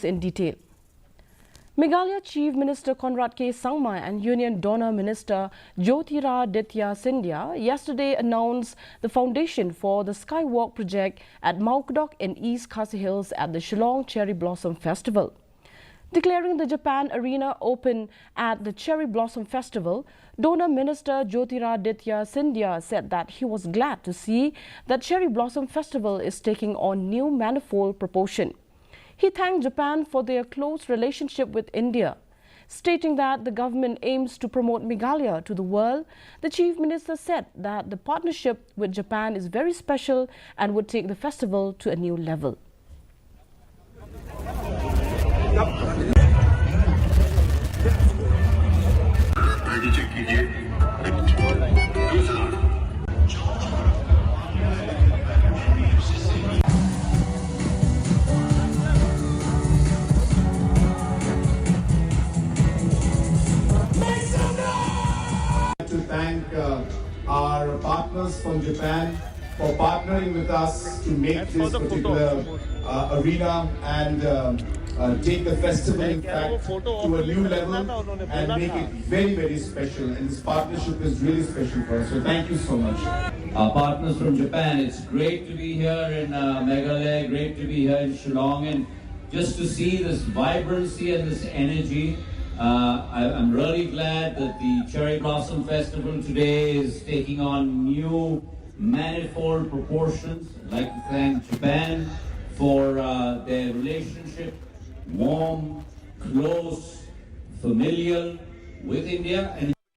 in detail. Meghalaya Chief Minister Conrad K. Sangma and Union DoNER Minister Jyotiraditya Scindia yesterday announced the foundation for the Skywalk project at Maukdok in East Khasi Hills at the Shillong Cherry Blossom Festival. Declaring the Japan Arena open at the Cherry Blossom Festival, DoNER Minister Jyotiraditya Scindia said that he was glad to see that Cherry Blossom Festival is taking on new manifold proportion. He thanked Japan for their close relationship with India. Stating that the government aims to promote Meghalaya to the world, the Chief Minister said that the partnership with Japan is very special and would take the festival to a new level. To thank our partners from Japan for partnering with us to make this particular arena and take the festival in fact to a new level and make it very, very special, and this partnership is really special for us, so thank you so much. Our partners from Japan, it's great to be here in Meghalaya, great to be here in Shillong, and just to see this vibrancy and this energy. I'm really glad that the Cherry Blossom Festival today is taking on new manifold proportions. I'd like to thank Japan for their relationship, warm, close, familial with India. And